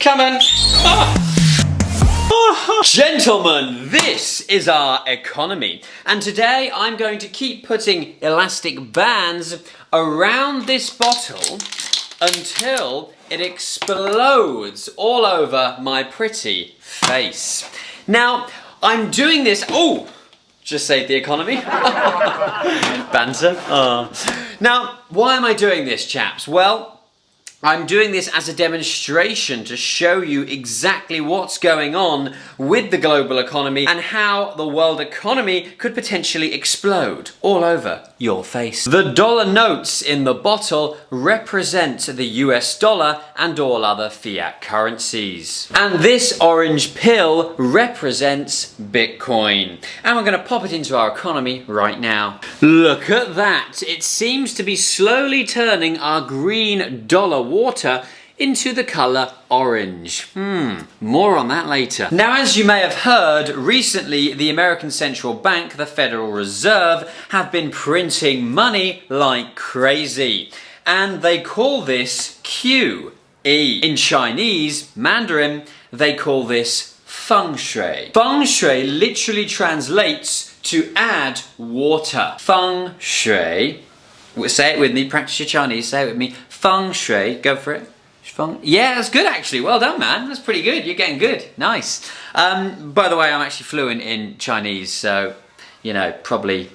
Come on. Gentlemen, this is our economy. And today I'm going to keep putting elastic bands around this bottle until it explodes all over my pretty face. Now, I'm doing this... Oh! Just saved the economy. Banter. Oh. Now, why am I doing this, chaps? Well, I'm doing this as a demonstration to show you exactly what's going on with the global economy and how the world economy could potentially explode all over your face. The dollar notes in the bottle represent the US dollar and all other fiat currencies. And this orange pill represents Bitcoin. And we're going to pop it into our economy right now. Look at that. It seems to be slowly turning our green dollar water into the colour orange. More on that later. Now, as you may have heard, recently the American Central Bank, the Federal Reserve, have been printing money like crazy. And they call this QE. In Chinese, Mandarin, they call this feng shui. Feng shui literally translates to add water. Feng shui. Say it with me, practice your Chinese, say it with me. Feng shui, go for it. Yeah, that's good actually. Well done, man. That's pretty good. You're getting good. Nice. By the way, I'm actually fluent in Chinese, so, you know, probably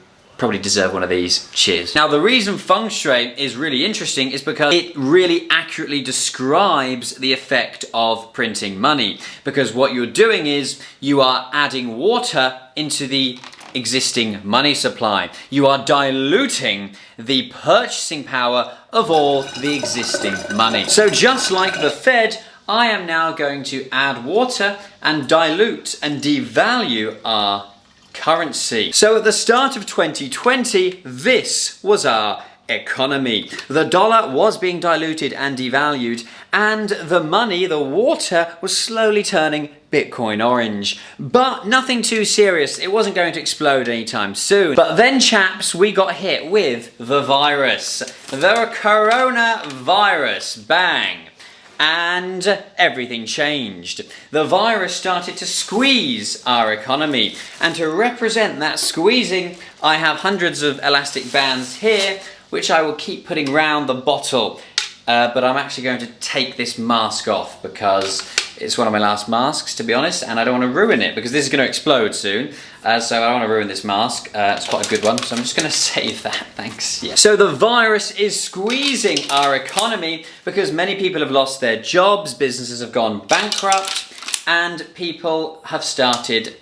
deserve one of these. Cheers. Now, the reason feng shui is really interesting is because it really accurately describes the effect of printing money. Because what you're doing is you are adding water into the existing money supply. You are diluting the purchasing power of all the existing money. So just like the Fed, I am now going to add water and dilute and devalue our currency. So at the start of 2020, this was our economy. The dollar was being diluted and devalued, and the money, the water, was slowly turning Bitcoin orange. But nothing too serious. It wasn't going to explode anytime soon. But then, chaps, we got hit with the virus. The coronavirus. Bang. And everything changed. The virus started to squeeze our economy. And to represent that squeezing, I have hundreds of elastic bands here, which I will keep putting round the bottle. But I'm actually going to take this mask off because it's one of my last masks, to be honest, and I don't want to ruin it because this is going to explode soon. So I don't want to ruin this mask. It's quite a good one, so I'm just going to save that. Thanks. Yeah. So the virus is squeezing our economy because many people have lost their jobs, businesses have gone bankrupt, and people have started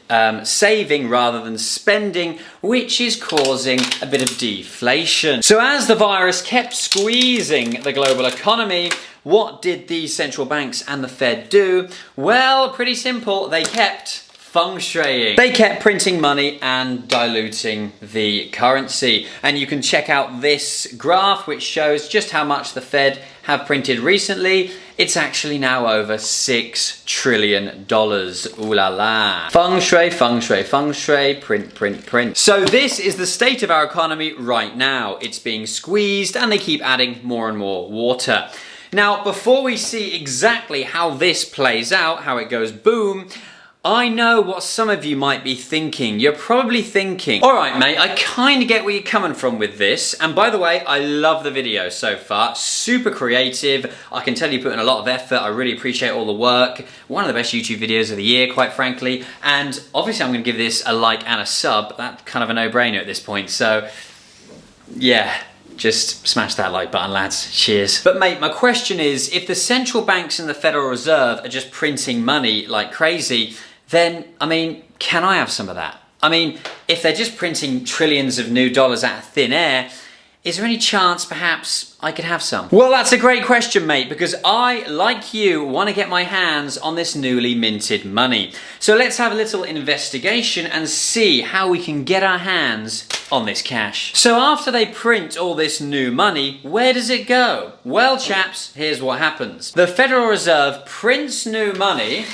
saving rather than spending, which is causing a bit of deflation. So as the virus kept squeezing the global economy, what did the central banks and the Fed do? Well, pretty simple. They kept feng shuiing. They kept printing money and diluting the currency. And you can check out this graph, which shows just how much the Fed have printed recently. It's actually now over $6 trillion. Ooh la la. Feng shui, feng shui, feng shui, print, print, print. So this is the state of our economy right now. It's being squeezed and they keep adding more and more water. Now, before we see exactly how this plays out, how it goes boom, I know what some of you might be thinking. You're probably thinking, all right, mate, I kind of get where you're coming from with this. And by the way, I love the video so far. Super creative. I can tell you put in a lot of effort. I really appreciate all the work. One of the best YouTube videos of the year, quite frankly. And obviously I'm going to give this a like and a sub. That's kind of a no-brainer at this point. So, yeah. Just smash that like button, lads. Cheers. But mate, my question is, if the central banks and the Federal Reserve are just printing money like crazy, then, I mean, can I have some of that? I mean, if they're just printing trillions of new dollars out of thin air, is there any chance perhaps I could have some? Well, that's a great question, mate, because I, like you, want to get my hands on this newly minted money. So let's have a little investigation and see how we can get our hands on this cash. So after they print all this new money, where does it go? Well, chaps, here's what happens. The Federal Reserve prints new money.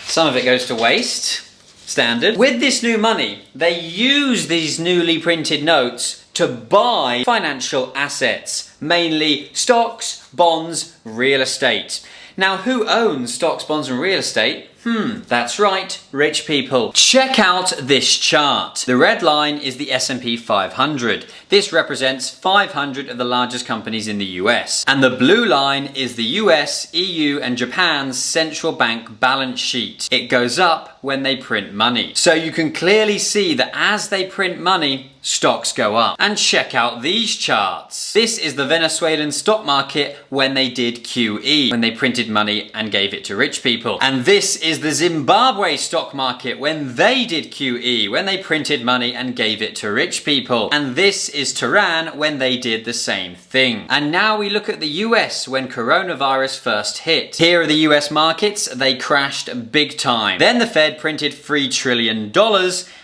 Some of it goes to waste. Standard. With this new money, they use these newly printed notes to buy financial assets, mainly stocks, bonds, real estate. Now, who owns stocks, bonds and real estate? That's right, rich people. Check out this chart. The red line is the S&P 500. This represents 500 of the largest companies in the US. And the blue line is the US, EU and Japan's central bank balance sheet. It goes up when they print money. So you can clearly see that as they print money, stocks go up. And check out these charts. This is the Venezuelan stock market when they did QE, when they printed money and gave it to rich people. And this is the Zimbabwe stock market when they did QE, when they printed money and gave it to rich people. And this is Tehran when they did the same thing. And now we look at the US when coronavirus first hit. Here are the US markets. They crashed big time. Then the Fed printed $3 trillion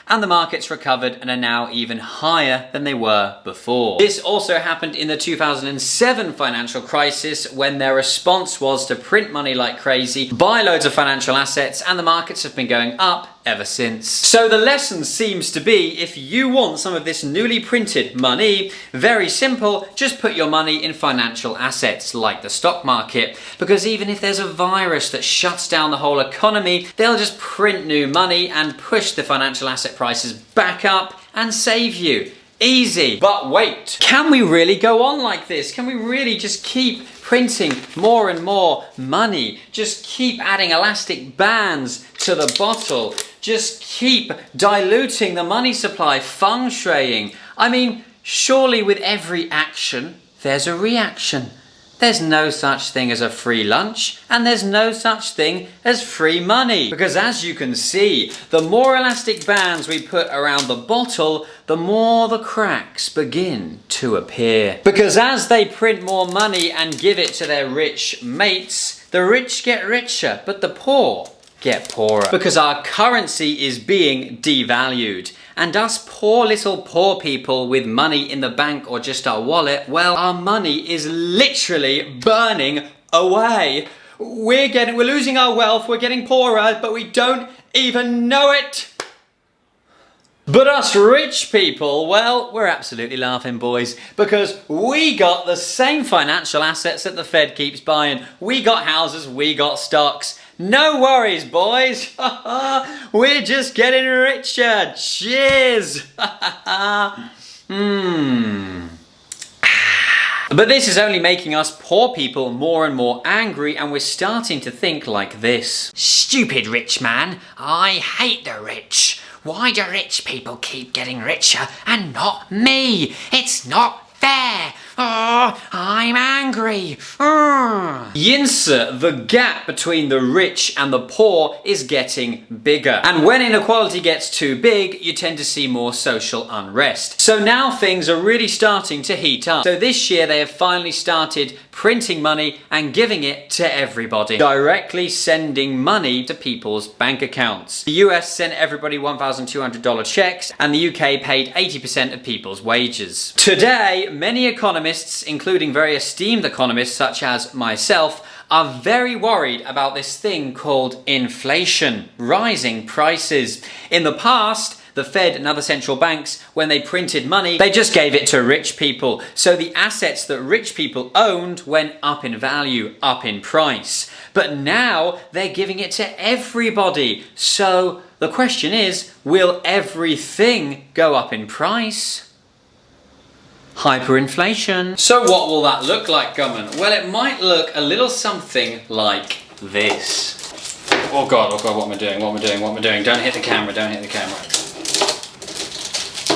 and the markets recovered and are now even higher than they were before. This also happened in the 2007 financial crisis when their response was to print money like crazy, buy loads of financial assets, and the markets have been going up ever since. So the lesson seems to be, if you want some of this newly printed money, very simple, just put your money in financial assets like the stock market, because even if there's a virus that shuts down the whole economy, they'll just print new money and push the financial asset prices back up and save you. Easy. But wait, can we really go on like this? Can we really just keep printing more and more money? Just keep adding elastic bands to the bottle? Just keep diluting the money supply, feng shuiing? I mean, surely with every action, there's a reaction. There's no such thing as a free lunch, and there's no such thing as free money. Because as you can see, the more elastic bands we put around the bottle, the more the cracks begin to appear. Because as they print more money and give it to their rich mates, the rich get richer, but the poor get poorer. Because our currency is being devalued. And us poor little poor people with money in the bank or just our wallet, well, our money is literally burning away. We're losing our wealth, we're getting poorer, but we don't even know it. But us rich people, well, we're absolutely laughing, boys, because we got the same financial assets that the Fed keeps buying. We got houses, we got stocks. No worries, boys. We're just getting richer. Cheers. But this is only making us poor people more and more angry, and we're starting to think like this. Stupid rich man. I hate the rich. Why do rich people keep getting richer and not me? It's not fair. Oh, I'm angry. Yinsa, the gap between the rich and the poor is getting bigger. And when inequality gets too big, you tend to see more social unrest. So now things are really starting to heat up. So this year they have finally started printing money and giving it to everybody. Directly sending money to people's bank accounts. The US sent everybody $1,200 checks and the UK paid 80% of people's wages. Today, many economists, including very esteemed economists such as myself, are very worried about this thing called inflation, rising prices. In the past, the Fed and other central banks, when they printed money, they just gave it to rich people. So the assets that rich people owned went up in value, up in price. But now they're giving it to everybody. So the question is, will everything go up in price? Hyperinflation. So what will that look like, Gumman? Well, it might look a little something like this. Oh God, what am I doing? What am I doing? Don't hit the camera, don't hit the camera.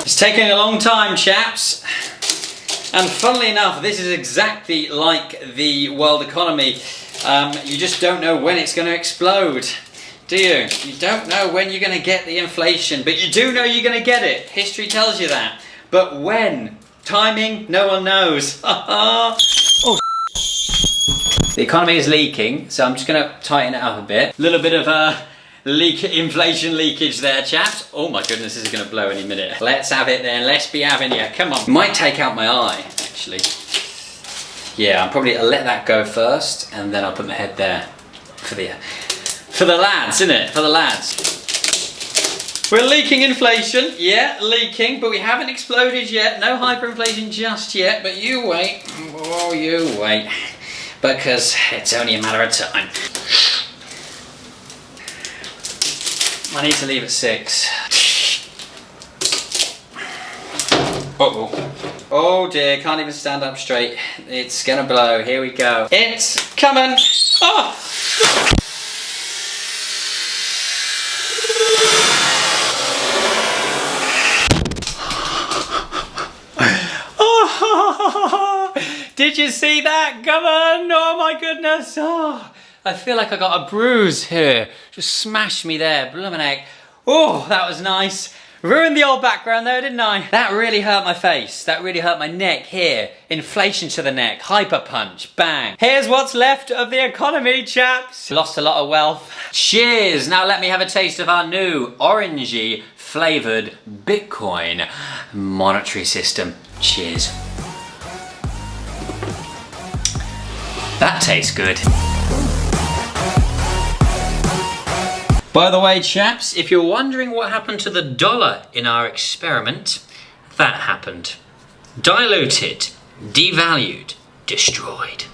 It's taking a long time, chaps. And funnily enough, this is exactly like the world economy. You just don't know when it's going to explode, do you? You don't know when you're going to get the inflation, but you do know you're going to get it. History tells you that. But when? Timing? No one knows. Oh. The economy is leaking, so I'm just going to tighten it up a bit. A little bit of inflation leakage there, chaps. Oh my goodness, this is going to blow any minute. Let's have it then. Let's be having you. Come on. Might take out my eye, actually. Yeah, I'm probably let that go first, and then I'll put my head there for the lads, innit? For the lads. We're leaking inflation. Yeah, leaking, but we haven't exploded yet. No hyperinflation just yet, but you wait. Oh, you wait. because it's only a matter of time. I need to leave at 6. Uh-oh. Oh dear, can't even stand up straight. It's gonna blow. Here we go. It's coming. Oh! Did you see that? Come on! Oh my goodness! Oh, I feel like I got a bruise here. Just smashed me there, bloomin' heck. Oh, that was nice. Ruined the old background though, didn't I? That really hurt my face. That really hurt my neck here. Inflation to the neck. Hyper punch. Bang. Here's what's left of the economy, chaps. Lost a lot of wealth. Cheers. Now let me have a taste of our new orangey flavoured Bitcoin monetary system. Cheers. That tastes good. By the way, chaps, if you're wondering what happened to the dollar in our experiment, that happened. Diluted, devalued, destroyed.